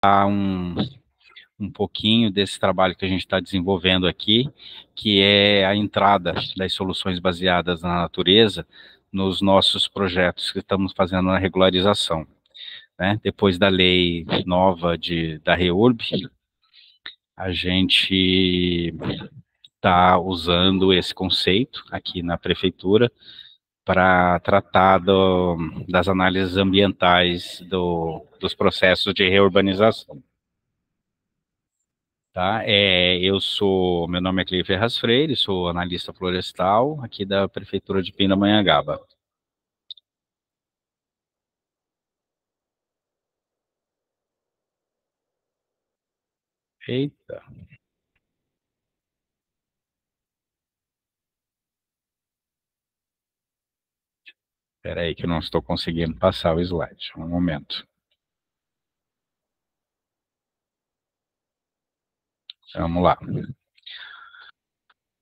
um pouquinho desse trabalho que a gente está desenvolvendo aqui, que é a entrada das soluções baseadas na natureza nos nossos projetos que estamos fazendo na regularização, né? Depois da lei nova da REURB, a gente está usando esse conceito aqui na prefeitura para tratar das análises ambientais dos processos de reurbanização. Tá? Meu nome é Cleio Ferraz Freire, sou analista florestal aqui da Prefeitura de Pindamonhangaba. Eita, espera aí que eu não estou conseguindo passar o slide, um momento. Vamos lá.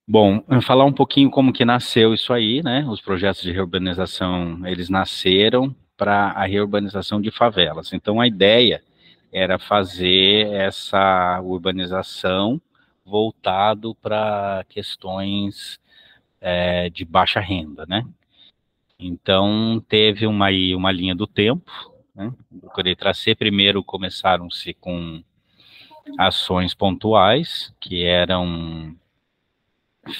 Bom, falar um pouquinho como que nasceu isso aí, né? Os projetos de reurbanização, eles nasceram para a reurbanização de favelas. Então, a ideia era fazer essa urbanização voltado para questões de baixa renda, né? Então, teve uma linha do tempo, né? Por tracê, primeiro começaram-se com ações pontuais, que eram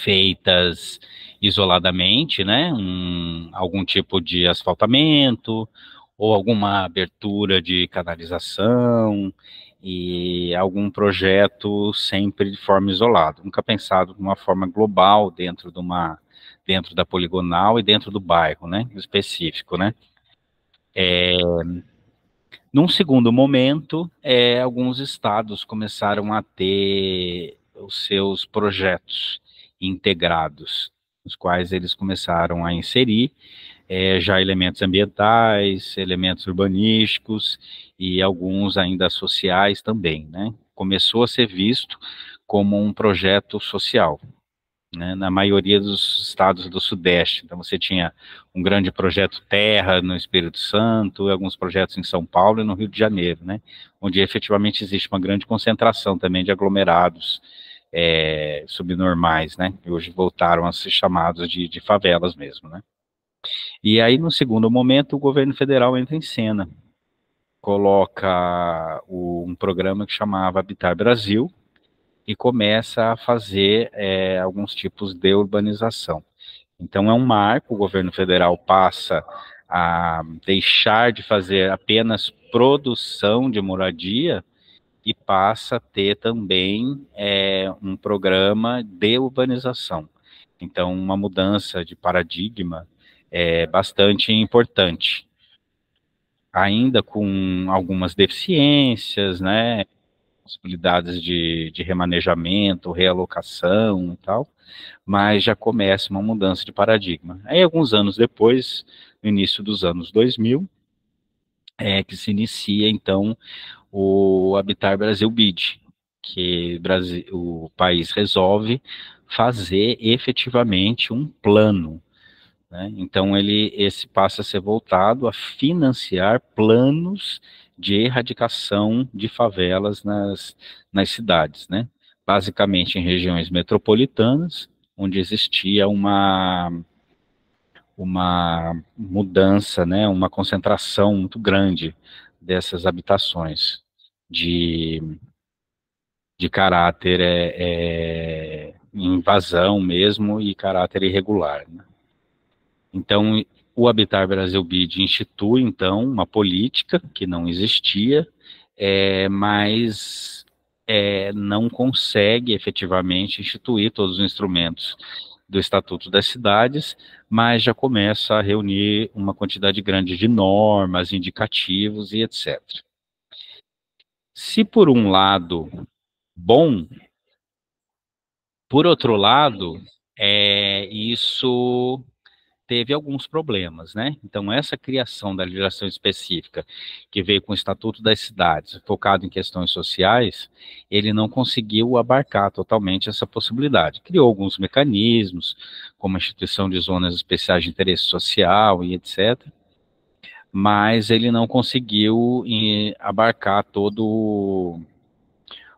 feitas isoladamente, né? Algum tipo de asfaltamento ou alguma abertura de canalização e algum projeto sempre de forma isolada, nunca pensado de uma forma global dentro da poligonal e dentro do bairro, né? Específico, né? Num segundo momento, alguns estados começaram a ter os seus projetos integrados, os quais eles começaram a inserir já elementos ambientais, elementos urbanísticos e alguns ainda sociais também, né? Começou a ser visto como um projeto social, né, na maioria dos estados do Sudeste. Então, você tinha um grande projeto Terra no Espírito Santo, alguns projetos em São Paulo e no Rio de Janeiro, né, onde efetivamente existe uma grande concentração também de aglomerados subnormais, né, que hoje voltaram a ser chamados de favelas mesmo, né. E aí, no segundo momento, o governo federal entra em cena, coloca um programa que chamava Habitar Brasil, e começa a fazer alguns tipos de urbanização. Então, é um marco, o governo federal passa a deixar de fazer apenas produção de moradia e passa a ter também um programa de urbanização. Então, uma mudança de paradigma bastante importante. Ainda com algumas deficiências, né, possibilidades de remanejamento, realocação e tal, mas já começa uma mudança de paradigma. Aí, alguns anos depois, no início dos anos 2000, que se inicia, então, o Habitar Brasil BID, que o país resolve fazer efetivamente um plano, né? Então, esse passa a ser voltado a financiar planos de erradicação de favelas nas cidades, né? Basicamente em regiões metropolitanas, onde existia uma mudança, né? Uma concentração muito grande dessas habitações de, de caráter invasão mesmo e caráter irregular, né? Então, o Habitar Brasil BID institui, então, uma política que não existia, mas não consegue efetivamente instituir todos os instrumentos do Estatuto das Cidades, mas já começa a reunir uma quantidade grande de normas, indicativos e etc. Se por um lado, bom, por outro lado, isso teve alguns problemas, né? Então, essa criação da legislação específica, que veio com o Estatuto das Cidades, focado em questões sociais, ele não conseguiu abarcar totalmente essa possibilidade. Criou alguns mecanismos, como a instituição de zonas especiais de interesse social e etc., mas ele não conseguiu abarcar todo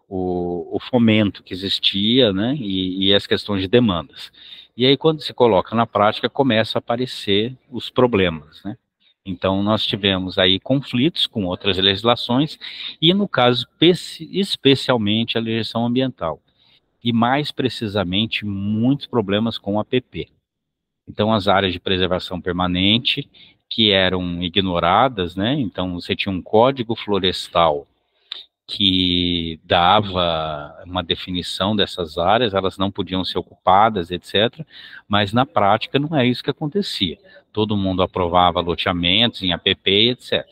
o fomento que existia, né, e as questões de demandas. E aí, quando se coloca na prática, começa a aparecer os problemas, né. Então, nós tivemos aí conflitos com outras legislações, e no caso, especialmente a legislação ambiental, e mais precisamente, muitos problemas com a APP. Então, as áreas de preservação permanente, que eram ignoradas, né, então você tinha um código florestal que dava uma definição dessas áreas, elas não podiam ser ocupadas, etc. Mas na prática não é isso que acontecia. Todo mundo aprovava loteamentos em APP, etc.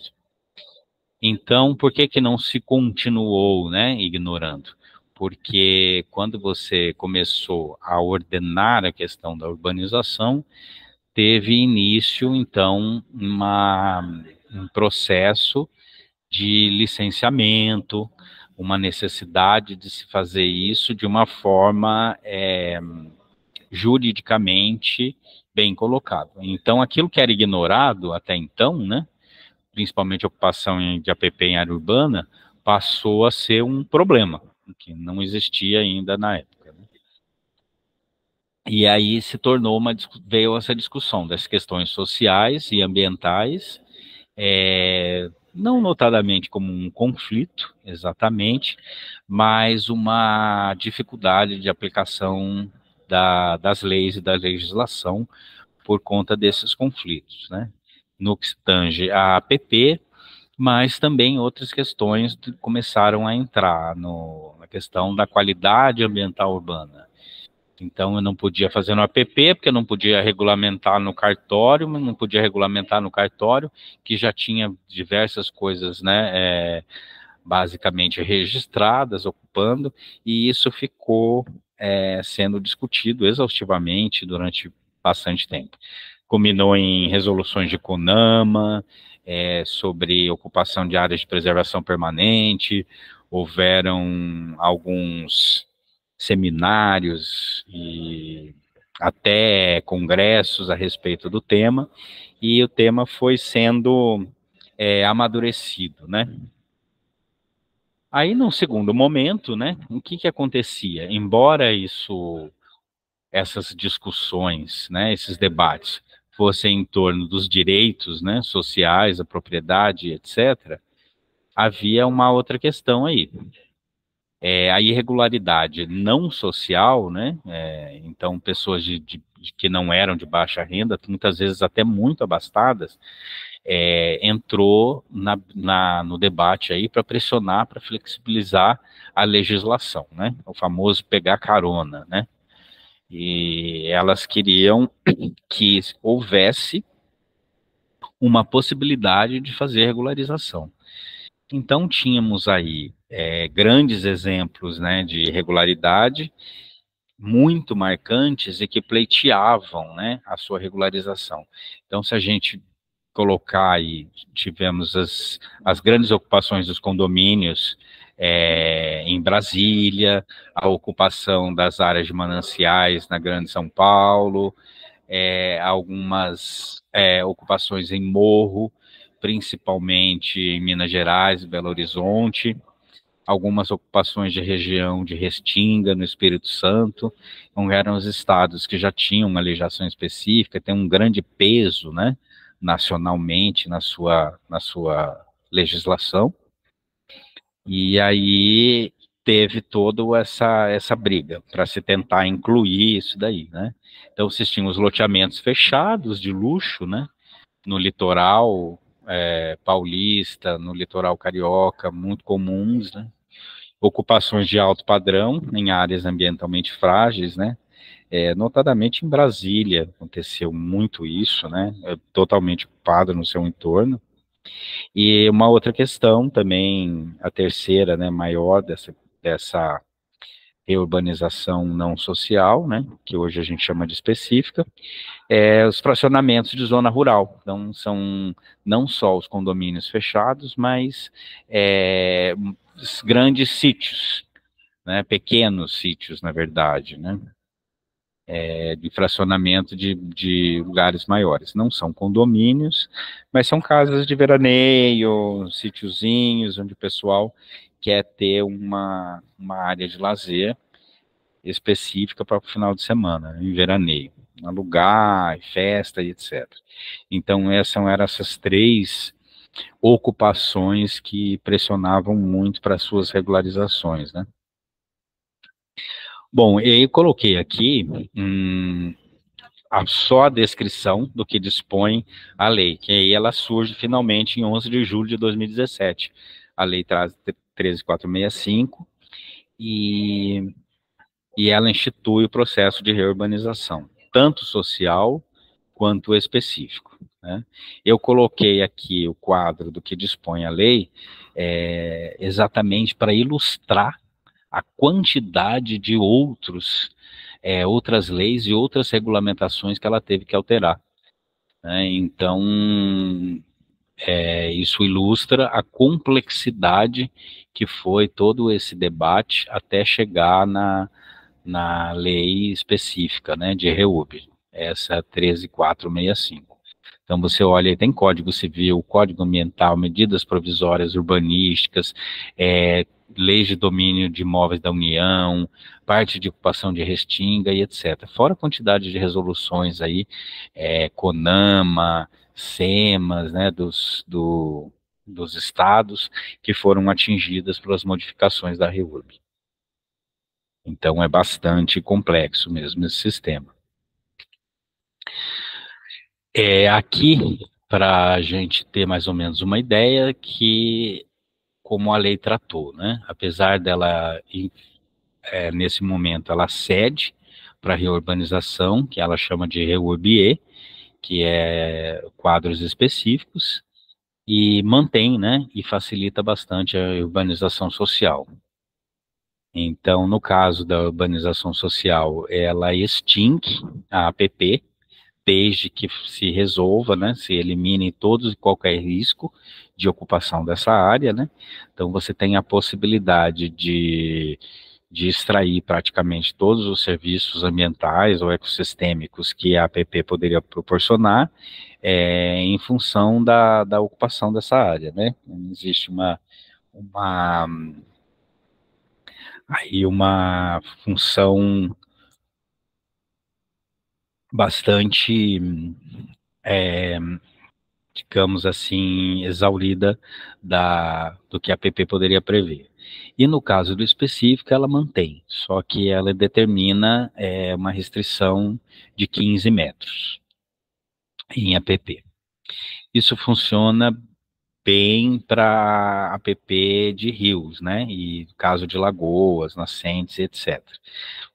Então, por que que não se continuou, né, ignorando? Porque quando você começou a ordenar a questão da urbanização, teve início, então, um processo de licenciamento, uma necessidade de se fazer isso de uma forma juridicamente bem colocada. Então, aquilo que era ignorado até então, né, principalmente a ocupação de APP em área urbana, passou a ser um problema, que não existia ainda na época. Né? E aí se tornou veio essa discussão das questões sociais e ambientais, não notadamente como um conflito, exatamente, mas uma dificuldade de aplicação das leis e da legislação por conta desses conflitos, né? No que tange a APP, mas também outras questões começaram a entrar na questão da qualidade ambiental urbana. Então, eu não podia fazer no APP, porque eu não podia regulamentar no cartório, mas não podia regulamentar no cartório, que já tinha diversas coisas, né, basicamente registradas, ocupando, e isso ficou sendo discutido exaustivamente durante bastante tempo. Culminou em resoluções de CONAMA, sobre ocupação de áreas de preservação permanente, houveram alguns seminários e até congressos a respeito do tema, e o tema foi sendo amadurecido, né? Aí, num segundo momento, né, o que que acontecia? Embora essas discussões, né, esses debates fossem em torno dos direitos, né, sociais, a propriedade, etc., havia uma outra questão aí. A irregularidade não social, né? Então, pessoas que não eram de baixa renda, muitas vezes até muito abastadas, entrou no debate aí para pressionar, para flexibilizar a legislação, né? O famoso pegar carona, né? E elas queriam que houvesse uma possibilidade de fazer regularização. Então, tínhamos aí grandes exemplos, né, de irregularidade, muito marcantes e que pleiteavam, né, a sua regularização. Então, se a gente colocar aí, tivemos as grandes ocupações dos condomínios em Brasília, a ocupação das áreas de mananciais na Grande São Paulo, algumas ocupações em morro, principalmente em Minas Gerais e Belo Horizonte, algumas ocupações de região de Restinga, no Espírito Santo, então eram os estados que já tinham uma legislação específica, tem um grande peso, né, nacionalmente na sua legislação, e aí teve toda essa briga para se tentar incluir isso daí, né? Então, vocês tinham os loteamentos fechados de luxo, né? No litoral paulista, no litoral carioca, muito comuns, né? Ocupações de alto padrão em áreas ambientalmente frágeis, né? Notadamente em Brasília aconteceu muito isso, né? Totalmente ocupado no seu entorno. E uma outra questão também, a terceira, né, maior dessa reurbanização não social, né, que hoje a gente chama de específica, os fracionamentos de zona rural. Então, são não só os condomínios fechados, mas os grandes sítios, né, pequenos sítios, na verdade, né. de fracionamento de lugares maiores. Não são condomínios, mas são casas de veraneio, sítiozinhos, onde o pessoal quer ter uma área de lazer específica para o final de semana, em veraneio, alugar, festa e etc. Então, eram essas três ocupações que pressionavam muito para suas regularizações, né? Bom, e aí eu coloquei aqui só a descrição do que dispõe a lei, que aí ela surge finalmente em 11 de julho de 2017. A lei traz 13.465 e ela institui o processo de reurbanização, tanto social quanto específico, né? Eu coloquei aqui o quadro do que dispõe a lei exatamente para ilustrar a quantidade de outras leis e outras regulamentações que ela teve que alterar, né? Então, isso ilustra a complexidade que foi todo esse debate até chegar na lei específica, né, de REURB, essa 13.465. Então você olha, tem Código Civil, Código Ambiental, medidas provisórias urbanísticas, leis de domínio de imóveis da União, parte de ocupação de restinga e etc. Fora a quantidade de resoluções aí, CONAMA, SEMAS, né, dos estados que foram atingidas pelas modificações da REURB. Então é bastante complexo mesmo esse sistema. Aqui, para a gente ter mais ou menos uma ideia que como a lei tratou, né? Apesar dela, nesse momento, ela cede para a reurbanização, que ela chama de REURB-E, que é quadros específicos, e mantém, né, e facilita bastante a urbanização social. Então, no caso da urbanização social, ela extingue a APP, desde que se resolva, né, se elimine todos e qualquer risco de ocupação dessa área, né? Então você tem a possibilidade de extrair praticamente todos os serviços ambientais ou ecossistêmicos que a APP poderia proporcionar, em função da ocupação dessa área, né? Existe uma função bastante, digamos assim, exaurida do que a APP poderia prever. E no caso do específico, ela mantém, só que ela determina uma restrição de 15 metros em APP. Isso funciona bem para APP de rios, né, e caso de lagoas, nascentes, etc.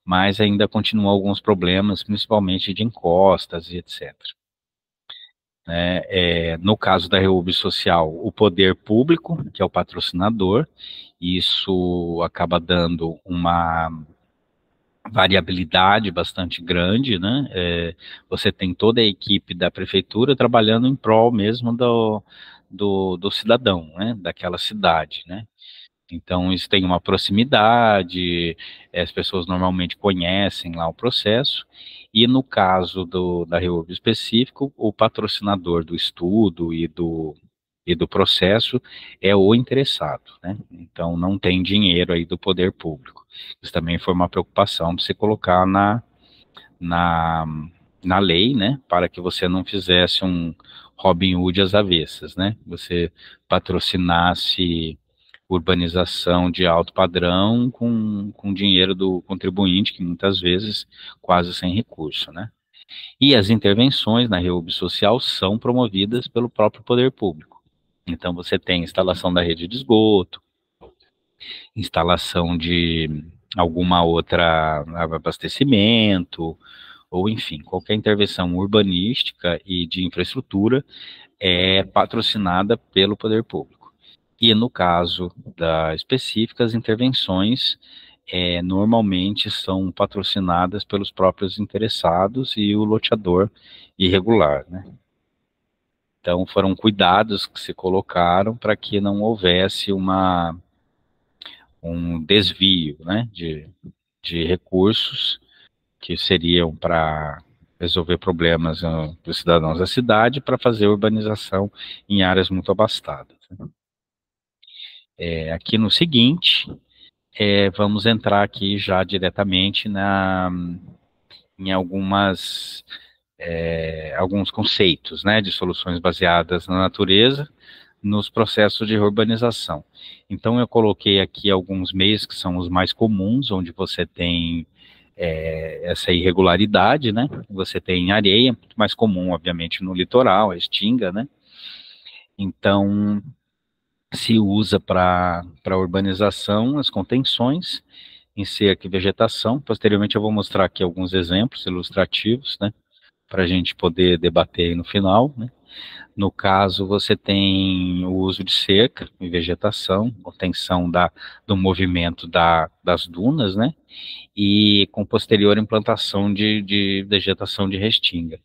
Mas ainda continuam alguns problemas, principalmente de encostas e etc. No caso da REURB social, o poder público, que é o patrocinador, isso acaba dando uma variabilidade bastante grande, né? Você tem toda a equipe da prefeitura trabalhando em prol mesmo do cidadão, né? Daquela cidade, né? Então, isso tem uma proximidade, as pessoas normalmente conhecem lá o processo, e no caso da REURB específico, o patrocinador do estudo e do processo é o interessado, né? Então, não tem dinheiro aí do poder público. Isso também foi uma preocupação para você colocar na, na lei, né? Para que você não fizesse um Robin Hood às avessas, né? Você patrocinasse urbanização de alto padrão com dinheiro do contribuinte, que muitas vezes quase sem recurso, né? E as intervenções na REURB social são promovidas pelo próprio poder público. Então você tem instalação da rede de esgoto, instalação de alguma outra abastecimento, ou enfim, qualquer intervenção urbanística e de infraestrutura é patrocinada pelo poder público. E no caso da específica, as intervenções normalmente são patrocinadas pelos próprios interessados e o loteador irregular, né? Então foram cuidados que se colocaram para que não houvesse um desvio, né, de recursos que seriam para resolver problemas dos cidadãos da cidade, para fazer urbanização em áreas muito abastadas. Aqui no seguinte, vamos entrar aqui já diretamente em alguns conceitos, né, de soluções baseadas na natureza, nos processos de urbanização. Então, eu coloquei aqui alguns meios que são os mais comuns, onde você tem essa irregularidade, né? Você tem areia, muito mais comum, obviamente, no litoral, a estinga, né? Então, se usa para urbanização as contenções em cerca e vegetação. Posteriormente, eu vou mostrar aqui alguns exemplos ilustrativos, né? Para a gente poder debater aí no final, né? No caso, você tem o uso de cerca e vegetação, contenção do movimento das dunas, né? E com posterior implantação de vegetação de restinga.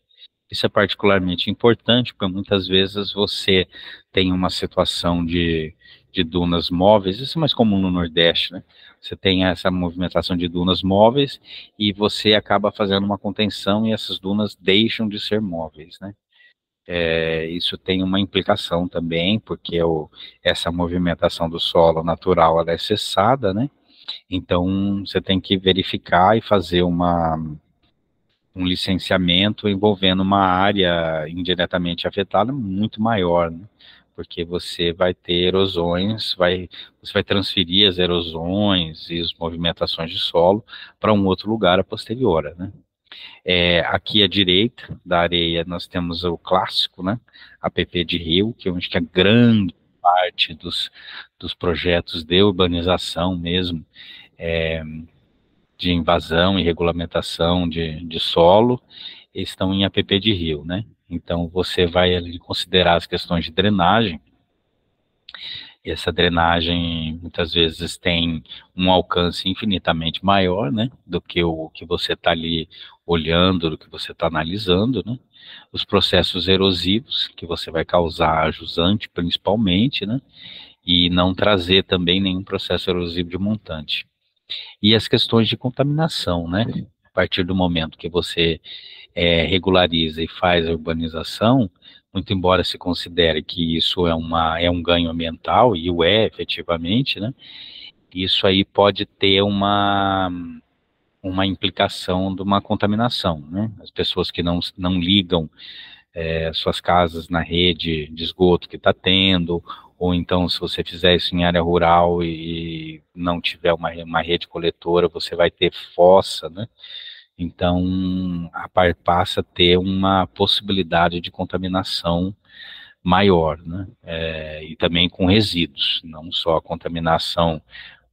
Isso é particularmente importante, porque muitas vezes você tem uma situação de dunas móveis, isso é mais comum no Nordeste, né? Você tem essa movimentação de dunas móveis e você acaba fazendo uma contenção e essas dunas deixam de ser móveis, né? Isso tem uma implicação também, porque essa movimentação do solo natural ela é cessada, né? Então, você tem que verificar e fazer um licenciamento envolvendo uma área indiretamente afetada muito maior, né? Porque você vai ter erosões, você vai transferir as erosões e as movimentações de solo para um outro lugar a posterior, né? Aqui à direita da areia nós temos o clássico, né? APP de Rio, que eu acho que a grande parte dos projetos de urbanização mesmo, de invasão e regulamentação de solo, estão em APP de Rio, né? Então você vai ali considerar as questões de drenagem, e essa drenagem muitas vezes tem um alcance infinitamente maior, né, do que o que você está ali olhando, do que você está analisando, né? Os processos erosivos que você vai causar jusante, principalmente, né? E não trazer também nenhum processo erosivo de montante. E as questões de contaminação, né? A partir do momento que você regulariza e faz a urbanização, muito embora se considere que isso é um ganho ambiental, e o é efetivamente, né? Isso aí pode ter uma implicação de uma contaminação, né? As pessoas que não ligam suas casas na rede de esgoto que está tendo, ou então se você fizer isso em área rural e não tiver uma rede coletora, você vai ter fossa, né? Então, passa a ter uma possibilidade de contaminação maior, né? E também com resíduos, não só a contaminação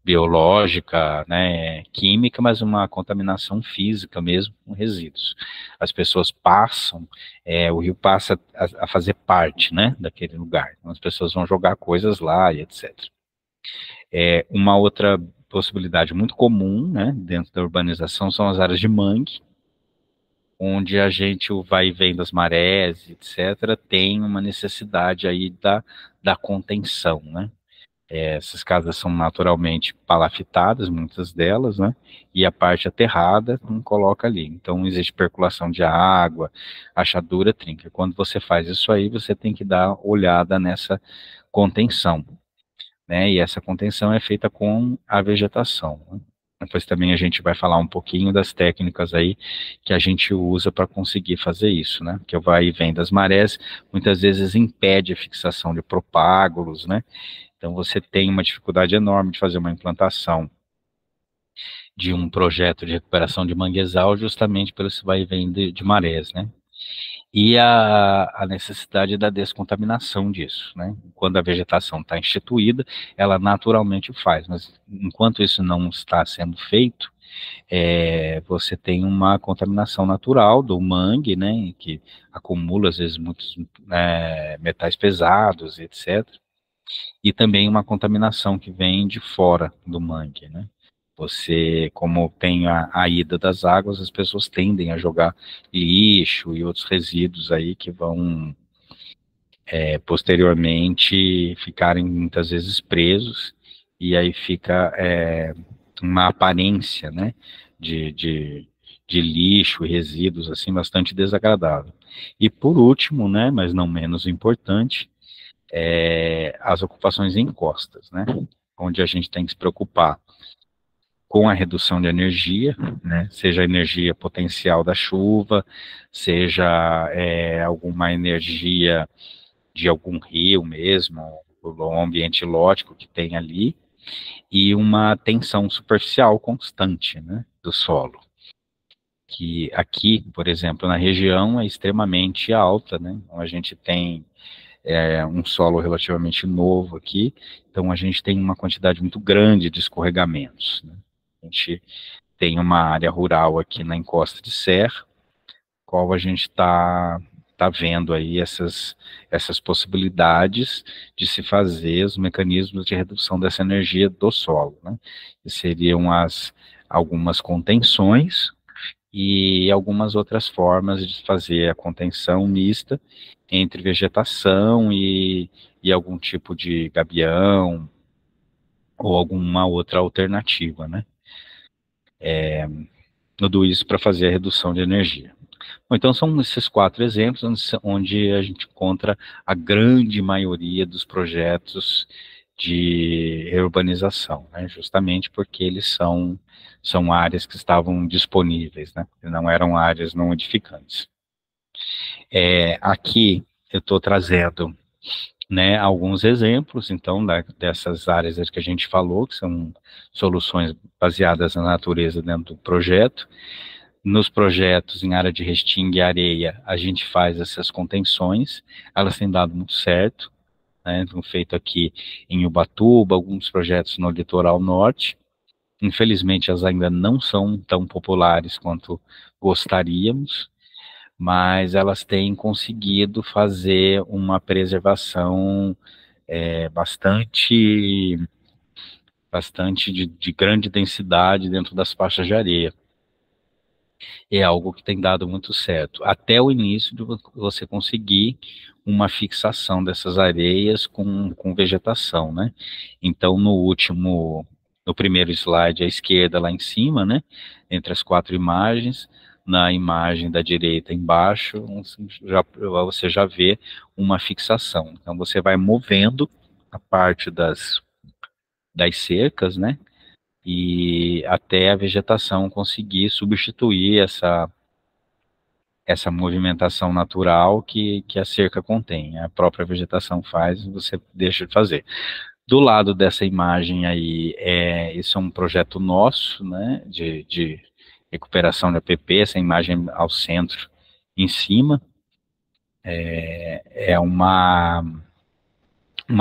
biológica, né, química, mas uma contaminação física mesmo com resíduos. As pessoas passam, o rio passa a fazer parte, né, daquele lugar. Então, as pessoas vão jogar coisas lá e etc. Uma outra possibilidade muito comum, né, dentro da urbanização são as áreas de mangue, onde a gente, o vai e vem das marés, etc., tem uma necessidade aí da contenção, né? Essas casas são naturalmente palafitadas, muitas delas, né? E a parte aterrada não coloca ali. Então, existe percolação de água, rachadura, trinca. Quando você faz isso aí, você tem que dar olhada nessa contenção, né? E essa contenção é feita com a vegetação, né? Depois também a gente vai falar um pouquinho das técnicas aí que a gente usa para conseguir fazer isso, né? Que o vai e vem das marés muitas vezes impede a fixação de propágulos, né? Então você tem uma dificuldade enorme de fazer uma implantação de um projeto de recuperação de manguezal justamente pelo esse vai e vem de marés, né? E a necessidade da descontaminação disso, né? Quando a vegetação está instituída, ela naturalmente faz, mas enquanto isso não está sendo feito, você tem uma contaminação natural do mangue, né? Que acumula às vezes muitos metais pesados, etc. E também uma contaminação que vem de fora do mangue, né? Você, como tem a ida das águas, as pessoas tendem a jogar lixo e outros resíduos aí que vão posteriormente ficarem muitas vezes presos e aí fica uma aparência, né, de de lixo e resíduos, assim, bastante desagradável. E por último, né, mas não menos importante, as ocupações em costas, né, onde a gente tem que se preocupar com a redução de energia, né, seja a energia potencial da chuva, seja alguma energia de algum rio mesmo, o ambiente lógico que tem ali, e uma tensão superficial constante, né, do solo, que aqui, por exemplo, na região é extremamente alta, né, então a gente tem um solo relativamente novo aqui, então a gente tem uma quantidade muito grande de escorregamentos, né? A gente tem uma área rural aqui na encosta de serra, qual a gente tá vendo aí essas possibilidades de se fazer os mecanismos de redução dessa energia do solo, né? Que seriam algumas contenções e algumas outras formas de fazer a contenção mista entre vegetação e algum tipo de gabião ou alguma outra alternativa, né? Tudo isso para fazer a redução de energia. Bom, então são esses 4 exemplos onde a gente encontra a grande maioria dos projetos de reurbanização, né? Justamente porque eles são áreas que estavam disponíveis, né? Não eram áreas não edificantes. Aqui eu estou trazendo, né, alguns exemplos, então, dessas áreas que a gente falou, que são soluções baseadas na natureza dentro do projeto. Nos projetos em área de restinga e areia, a gente faz essas contenções, elas têm dado muito certo, né, então, feito aqui em Ubatuba, alguns projetos no litoral norte. Infelizmente, elas ainda não são tão populares quanto gostaríamos, mas elas têm conseguido fazer uma preservação bastante de grande densidade dentro das faixas de areia. É algo que tem dado muito certo, até o início de você conseguir uma fixação dessas areias com vegetação, né? Então, no primeiro slide à esquerda, lá em cima, né? Entre as 4 imagens, na imagem da direita embaixo, você já vê uma fixação. Então, você vai movendo a parte das cercas, né? E até a vegetação conseguir substituir essa movimentação natural que a cerca contém. A própria vegetação faz, você deixa de fazer. Do lado dessa imagem aí, isso é um projeto nosso, né, de recuperação de APP, essa imagem ao centro, em cima, é uma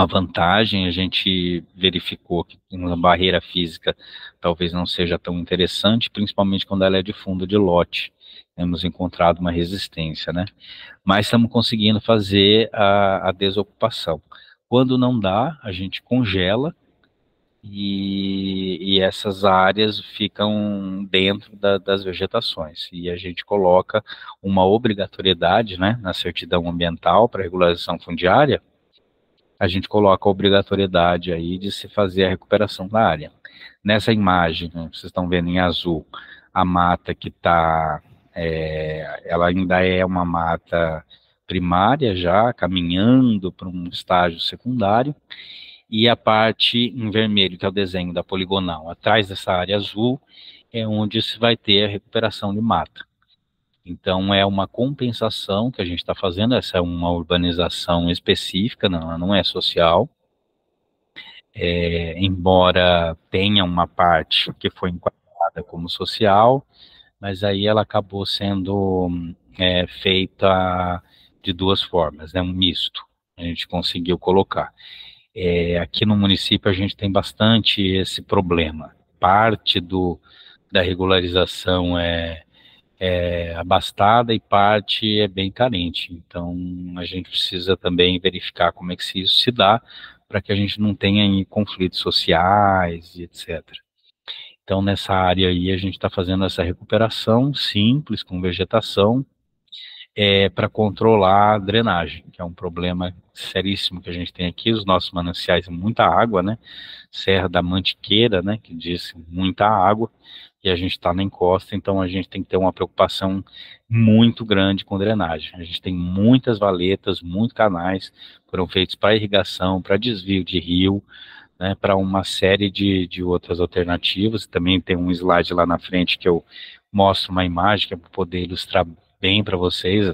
vantagem. A gente verificou que uma barreira física talvez não seja tão interessante, principalmente quando ela é de fundo de lote. Temos encontrado uma resistência, né? Mas estamos conseguindo fazer a desocupação. Quando não dá, a gente congela e essas áreas ficam dentro das vegetações. E a gente coloca uma obrigatoriedade, né, na certidão ambiental para regularização fundiária. A gente coloca a obrigatoriedade aí de se fazer a recuperação da área. Nessa imagem, né, vocês estão vendo em azul, a mata que está, ela ainda é uma mata primária já, caminhando para um estágio secundário, e a parte em vermelho, que é o desenho da poligonal, atrás dessa área azul, é onde se vai ter a recuperação de mata. Então, é uma compensação que a gente está fazendo, essa é uma urbanização específica, não é social, embora tenha uma parte que foi enquadrada como social, mas aí ela acabou sendo feita de 2 formas, um misto, a gente conseguiu colocar. Aqui no município a gente tem bastante esse problema, parte da regularização é abastada e parte é bem carente. Então, a gente precisa também verificar como é que isso se dá, para que a gente não tenha aí conflitos sociais e etc. Então, nessa área aí, a gente está fazendo essa recuperação simples, com vegetação, para controlar a drenagem, que é um problema seríssimo que a gente tem aqui. Os nossos mananciais, muita água, né? Serra da Mantiqueira, né? Que diz muita água, e a gente está na encosta, então a gente tem que ter uma preocupação muito grande com drenagem. A gente tem muitas valetas, muitos canais foram feitos para irrigação, para desvio de rio, né, para uma série de outras alternativas. Também tem um slide lá na frente que eu mostro uma imagem que é para poder ilustrar bem para vocês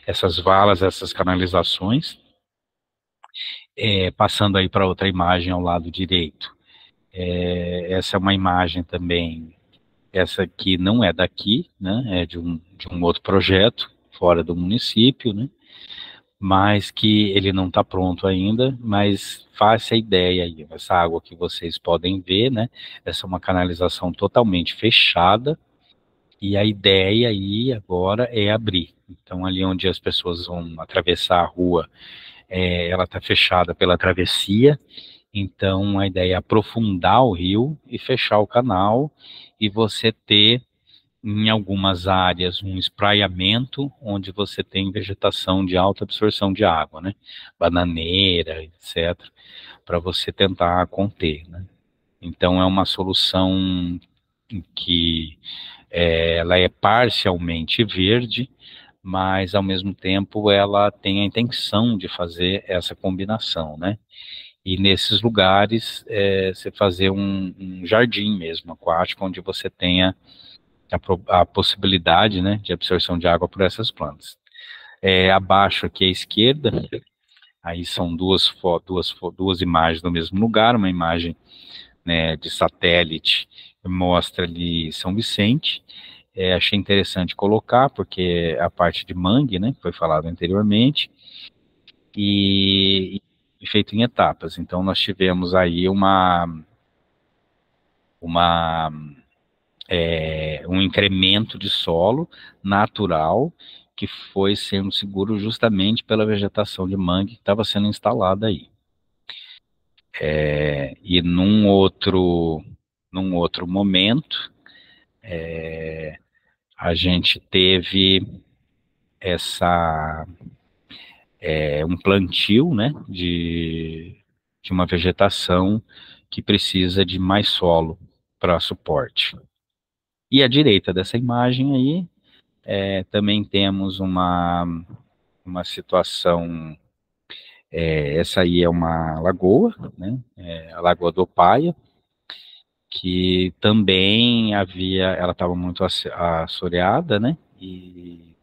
essas valas, essas canalizações. Passando aí para outra imagem ao lado direito. Essa é uma imagem também, essa aqui não é daqui, né, é de um outro projeto, fora do município, né, mas que ele não está pronto ainda, mas faça a ideia aí, essa água que vocês podem ver, né, essa é uma canalização totalmente fechada, e a ideia aí agora é abrir. Então ali onde as pessoas vão atravessar a rua, ela está fechada pela travessia, então a ideia é aprofundar o rio e fechar o canal, e você ter em algumas áreas um espraiamento onde você tem vegetação de alta absorção de água, né? Bananeira, etc., para você tentar conter, né? Então é uma solução que ela é parcialmente verde, mas ao mesmo tempo ela tem a intenção de fazer essa combinação, né? E nesses lugares você fazer um jardim mesmo aquático, onde você tenha a possibilidade, né, de absorção de água por essas plantas. Abaixo aqui à esquerda, aí são duas imagens no mesmo lugar, uma imagem, né, de satélite mostra ali São Vicente. Achei interessante colocar, porque a parte de mangue, né, que foi falado anteriormente, e feito em etapas. Então nós tivemos aí um incremento de solo natural que foi sendo seguro justamente pela vegetação de mangue que estava sendo instalada aí. E num outro momento, a gente teve um plantio, né, de uma vegetação que precisa de mais solo para suporte. E à direita dessa imagem aí, também temos uma situação, essa aí é uma lagoa, né, a Lagoa do Paia, que também ela estava muito assoreada, né, e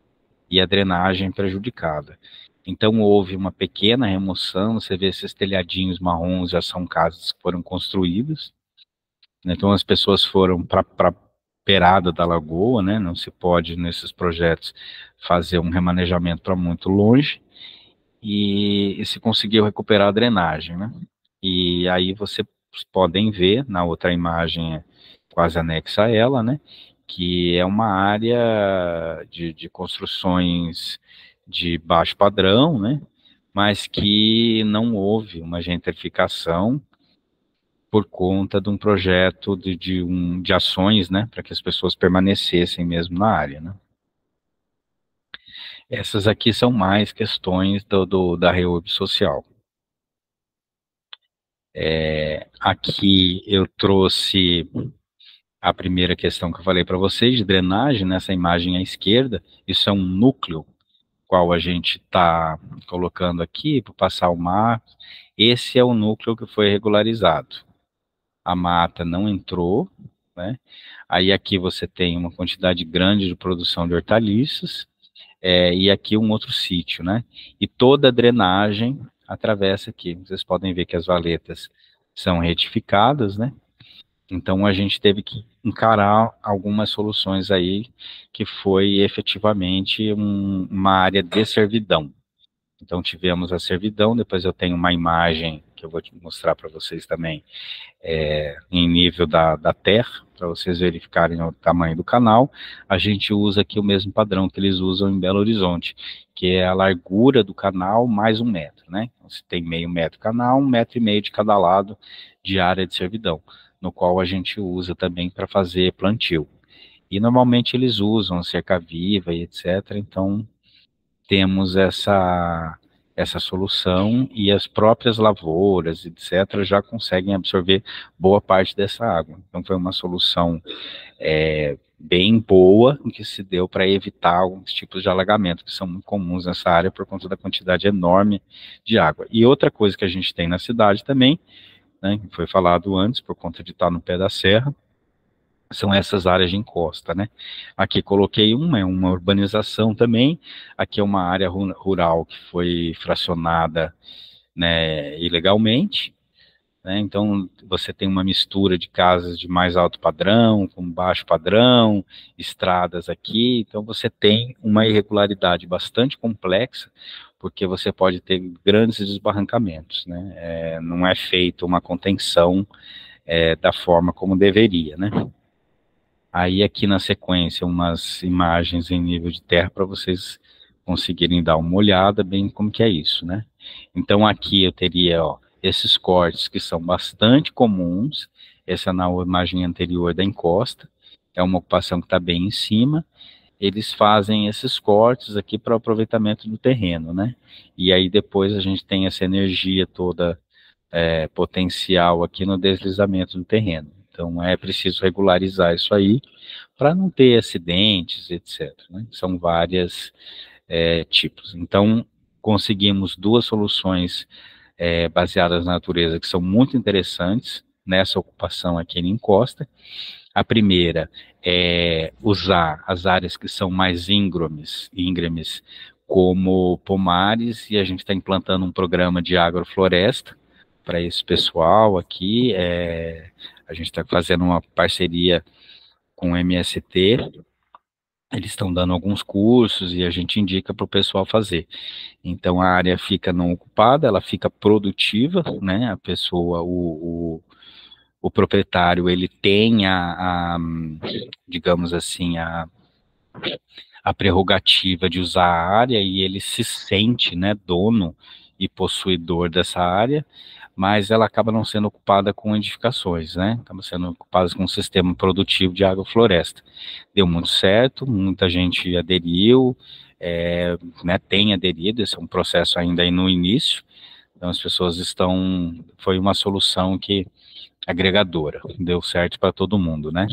a drenagem prejudicada. Então houve uma pequena remoção, você vê esses telhadinhos marrons, já são casas que foram construídas, né, então as pessoas foram para beirada da lagoa, né, não se pode nesses projetos fazer um remanejamento para muito longe, e se conseguiu recuperar a drenagem, né, e aí vocês podem ver na outra imagem quase anexa a ela, né, que é uma área de construções de baixo padrão, né, mas que não houve uma gentrificação por conta de um projeto de ações, né, para que as pessoas permanecessem mesmo na área, né. Essas aqui são mais questões da reúbe social. Aqui eu trouxe a primeira questão que eu falei para vocês, de drenagem, nessa imagem à esquerda, isso é um núcleo, qual a gente está colocando aqui, para passar o mar. Esse é o núcleo que foi regularizado. A mata não entrou, né? Aí aqui você tem uma quantidade grande de produção de hortaliças, e aqui um outro sítio, né? E toda a drenagem atravessa aqui. Vocês podem ver que as valetas são retificadas, né? Então a gente teve que encarar algumas soluções aí, que foi efetivamente uma área de servidão. Então tivemos a servidão, depois eu tenho uma imagem que eu vou mostrar para vocês também, em nível da terra, para vocês verificarem o tamanho do canal. A gente usa aqui o mesmo padrão que eles usam em Belo Horizonte, que é a largura do canal mais 1 metro, né? Você tem meio metro canal, 1,5 metro de cada lado de área de servidão, no qual a gente usa também para fazer plantio. E normalmente eles usam cerca viva e etc. Então temos essa solução e as próprias lavouras, etc., já conseguem absorver boa parte dessa água. Então, foi uma solução bem boa que se deu para evitar alguns tipos de alagamento que são muito comuns nessa área por conta da quantidade enorme de água. E outra coisa que a gente tem na cidade também, né, que foi falado antes, por conta de estar no pé da serra, são essas áreas de encosta, né? Aqui coloquei uma urbanização também, aqui é uma área rural que foi fracionada, né, ilegalmente, né? Então você tem uma mistura de casas de mais alto padrão, com baixo padrão, estradas aqui, então você tem uma irregularidade bastante complexa, porque você pode ter grandes desbarrancamentos, né? Não é feita uma contenção da forma como deveria, né? Aí aqui na sequência umas imagens em nível de terra para vocês conseguirem dar uma olhada bem como que é isso, né? Então aqui eu teria, ó, esses cortes que são bastante comuns, essa na imagem anterior da encosta, é uma ocupação que está bem em cima, eles fazem esses cortes aqui para o aproveitamento do terreno, né? E aí depois a gente tem essa energia toda potencial aqui no deslizamento do terreno. Então é preciso regularizar isso aí para não ter acidentes, etc., né? São vários tipos. Então conseguimos duas soluções baseadas na natureza que são muito interessantes nessa ocupação aqui em encosta. A primeira é usar as áreas que são mais íngremes como pomares, e a gente está implantando um programa de agrofloresta para esse pessoal aqui. A gente está fazendo uma parceria com o MST, eles estão dando alguns cursos e a gente indica para o pessoal fazer. Então a área fica não ocupada, ela fica produtiva, né? A pessoa, o proprietário, ele tem digamos assim, a prerrogativa de usar a área e ele se sente, né, dono e possuidor dessa área, mas ela acaba não sendo ocupada com edificações, né? Acaba sendo ocupada com um sistema produtivo de agrofloresta. Deu muito certo, muita gente aderiu, né, tem aderido, esse é um processo ainda aí no início, então as pessoas foi uma solução que agregadora, deu certo para todo mundo, né?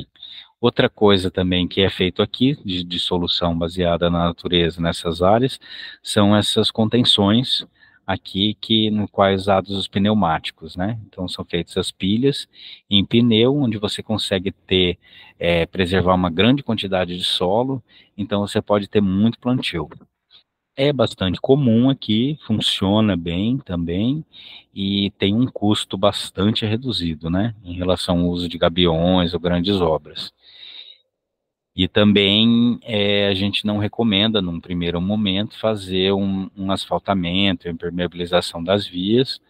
Outra coisa também que é feito aqui, de solução baseada na natureza nessas áreas, são essas contenções aqui no quais usados os pneumáticos, né? Então são feitas as pilhas em pneu, onde você consegue preservar uma grande quantidade de solo, então você pode ter muito plantio. É bastante comum aqui, funciona bem também e tem um custo bastante reduzido, né, em relação ao uso de gabiões ou grandes obras. E também a gente não recomenda, num primeiro momento, fazer um asfaltamento, impermeabilização das vias,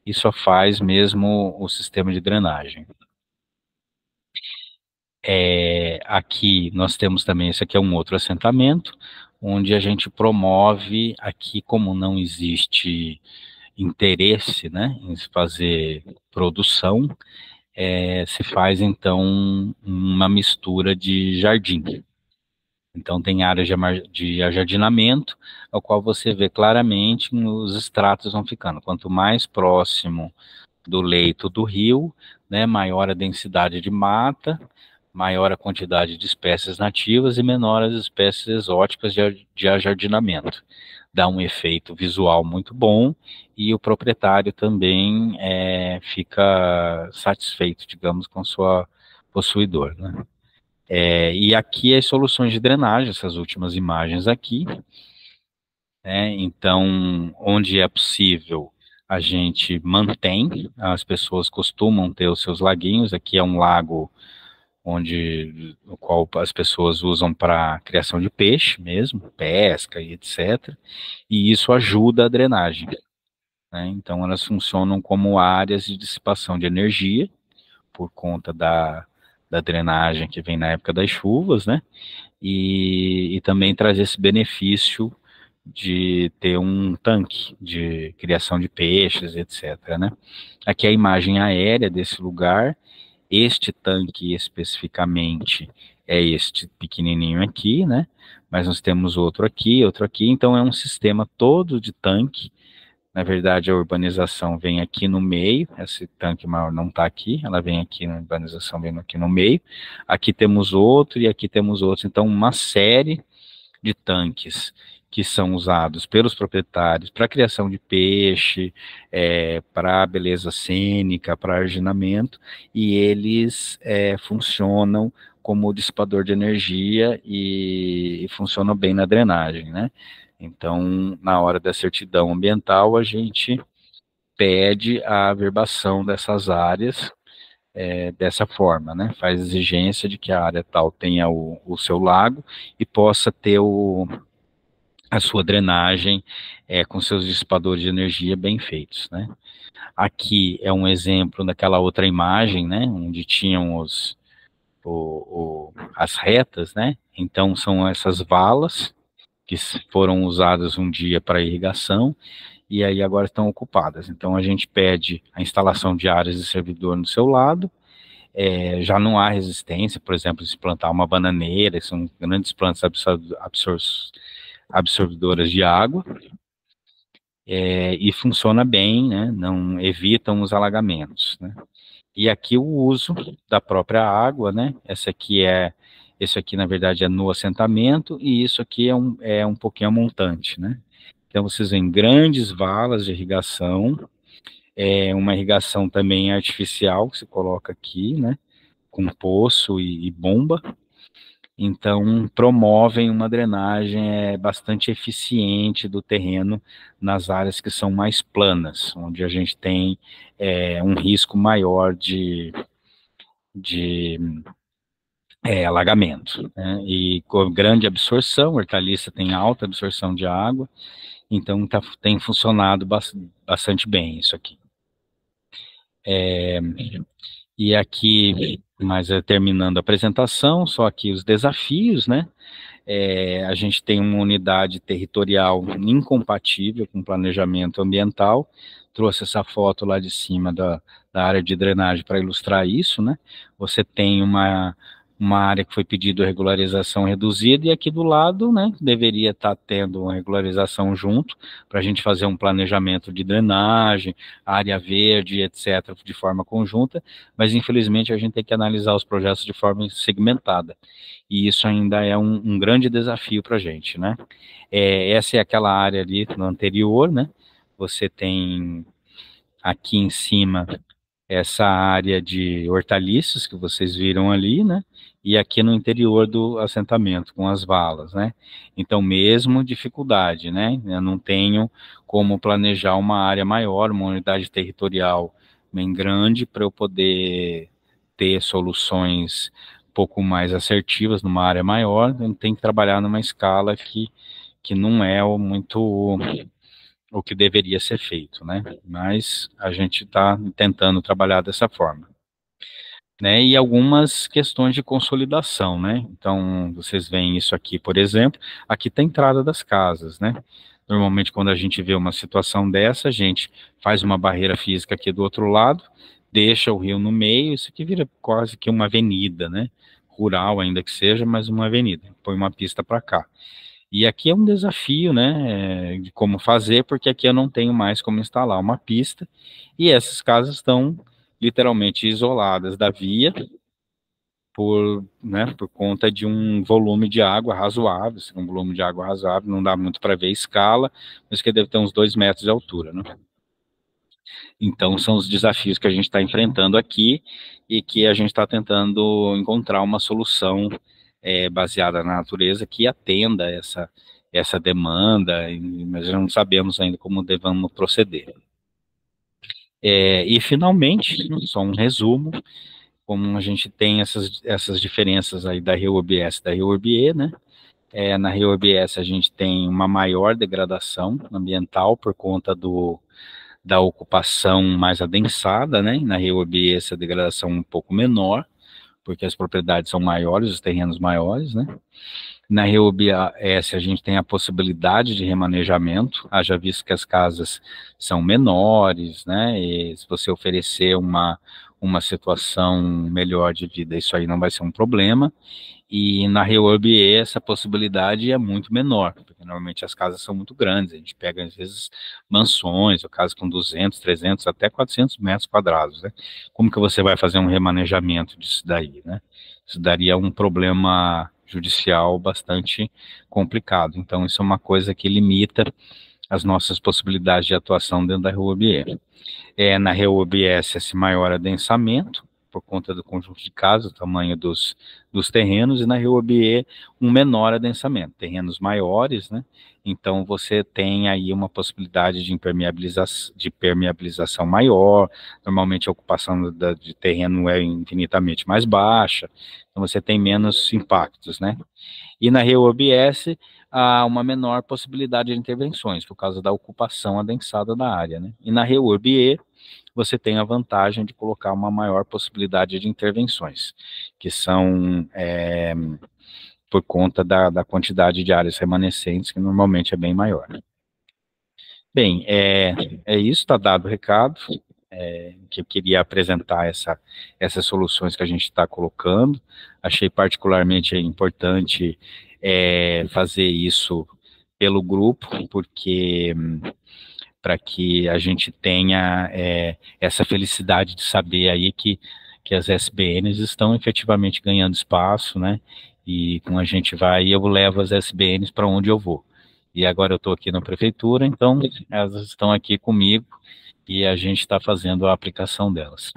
e só faz mesmo o sistema de drenagem. Aqui nós temos também, esse aqui é um outro assentamento, onde a gente promove, aqui como não existe interesse, né, em se fazer produção, se faz então uma mistura de jardim. Então tem áreas de ajardinamento, ao qual você vê claramente os estratos vão ficando. Quanto mais próximo do leito do rio, né, maior a densidade de mata, maior a quantidade de espécies nativas e menor as espécies exóticas de ajardinamento. Dá um efeito visual muito bom e o proprietário também fica satisfeito, digamos, com sua possuidor, né? E aqui as soluções de drenagem, essas últimas imagens aqui, né? Então, onde é possível, a gente mantém, as pessoas costumam ter os seus laguinhos, aqui é um lago o qual as pessoas usam para criação de peixe mesmo, pesca e etc. E isso ajuda a drenagem, né? Então elas funcionam como áreas de dissipação de energia, por conta da drenagem que vem na época das chuvas, né? E também traz esse benefício de ter um tanque de criação de peixes, etc., né? Aqui é a imagem aérea desse lugar. Este tanque especificamente é este pequenininho aqui, né? Mas nós temos outro aqui, então é um sistema todo de tanque. Na verdade, a urbanização vem aqui no meio, esse tanque maior não está aqui, ela vem aqui na urbanização, vem aqui no meio. Aqui temos outro e aqui temos outro, então uma série de tanques que são usados pelos proprietários para criação de peixe, para beleza cênica, para arginamento, e eles funcionam como dissipador de energia e funcionam bem na drenagem, né? Então, na hora da certidão ambiental, a gente pede a averbação dessas áreas dessa forma, né? Faz exigência de que a área tal tenha o seu lago e possa ter a sua drenagem com seus dissipadores de energia bem feitos, né? Aqui é um exemplo daquela outra imagem, né? Onde tinham as retas, né? Então são essas valas que foram usadas um dia para irrigação e aí agora estão ocupadas. Então a gente pede a instalação de áreas de servidor no seu lado. Já não há resistência, por exemplo, se plantar uma bananeira, são grandes plantas absorvedoras de água, e funciona bem, né? Não evitam os alagamentos, né? E aqui o uso da própria água, né? Esse aqui, na verdade, é no assentamento, e isso aqui é um pouquinho a montante, né? Então, vocês veem grandes valas de irrigação, uma irrigação também artificial, que se coloca aqui, né? Com poço e bomba. Então, promovem uma drenagem bastante eficiente do terreno nas áreas que são mais planas, onde a gente tem um risco maior de alagamento, né? E com grande absorção, hortaliça tem alta absorção de água, então tem funcionado bastante bem isso aqui. E aqui, terminando a apresentação, só aqui os desafios, né? A gente tem uma unidade territorial incompatível com planejamento ambiental. Trouxe essa foto lá de cima da área de drenagem para ilustrar isso, né? Você tem uma área que foi pedido regularização reduzida, e aqui do lado, né, deveria estar tendo uma regularização junto, para a gente fazer um planejamento de drenagem, área verde, etc., de forma conjunta, mas infelizmente a gente tem que analisar os projetos de forma segmentada, e isso ainda é um grande desafio para a gente, né? Essa é aquela área ali no anterior, né? Você tem aqui em cima essa área de hortaliças que vocês viram ali, né? E aqui no interior do assentamento, com as valas, né? Então, mesmo dificuldade, né? Eu não tenho como planejar uma área maior, uma unidade territorial bem grande, para eu poder ter soluções um pouco mais assertivas numa área maior. Eu tenho que trabalhar numa escala que não é muito o que deveria ser feito, né? Mas a gente está tentando trabalhar dessa forma, né? E algumas questões de consolidação, né? Então, vocês veem isso aqui, por exemplo, aqui está a entrada das casas, né? Normalmente, quando a gente vê uma situação dessa, a gente faz uma barreira física aqui do outro lado, deixa o rio no meio, isso aqui vira quase que uma avenida, né? Rural, ainda que seja, mas uma avenida. Põe uma pista para cá. E aqui é um desafio, né, de como fazer, porque aqui eu não tenho mais como instalar uma pista, e essas casas estão literalmente isoladas da via por conta de um volume de água razoável. Um volume de água razoável, não dá muito para ver a escala, mas que deve ter uns 2 metros de altura, né? Então, são os desafios que a gente está enfrentando aqui e que a gente está tentando encontrar uma solução baseada na natureza que atenda essa demanda, mas não sabemos ainda como devemos proceder. E, finalmente, só um resumo, como a gente tem essas diferenças aí da RIO-OBS e da RIO-ORBE, né? Na RIO-OBS a gente tem uma maior degradação ambiental por conta da ocupação mais adensada, né? Na RIO-ORBE essa degradação um pouco menor, porque as propriedades são maiores, os terrenos maiores, né? Na RIO-OBS a gente tem a possibilidade de remanejamento, haja visto que as casas são menores, né? E se você oferecer uma situação melhor de vida, isso aí não vai ser um problema. E na Reurb essa possibilidade é muito menor, porque normalmente as casas são muito grandes, a gente pega às vezes mansões, ou casas com 200, 300, até 400 metros quadrados, né? Como que você vai fazer um remanejamento disso daí, né? Isso daria um problema judicial bastante complicado, então isso é uma coisa que limita as nossas possibilidades de atuação dentro da Reurb. Na REUBS esse maior adensamento, por conta do conjunto de casas, o tamanho dos terrenos, e na REUBE um menor adensamento, terrenos maiores, né? Então você tem aí uma possibilidade de permeabilização maior, normalmente a ocupação de terreno é infinitamente mais baixa, então você tem menos impactos, né? E na REUBS há uma menor possibilidade de intervenções, por causa da ocupação adensada da área, né? E na REURB-E, você tem a vantagem de colocar uma maior possibilidade de intervenções, que são por conta da quantidade de áreas remanescentes, que normalmente é bem maior. Bem, é isso, está dado o recado, que eu queria apresentar essas soluções que a gente está colocando. Achei particularmente importante fazer isso pelo grupo, porque para que a gente tenha essa felicidade de saber aí que as SBNs estão efetivamente ganhando espaço, né? E com a gente vai, eu levo as SBNs para onde eu vou. E agora eu estou aqui na prefeitura, então elas estão aqui comigo e a gente está fazendo a aplicação delas.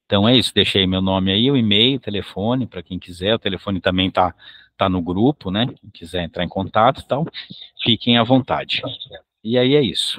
Então é isso, deixei meu nome aí, o e-mail, o telefone, para quem quiser, o telefone também tá no grupo, né? Quem quiser entrar em contato e tal, fiquem à vontade. E aí é isso.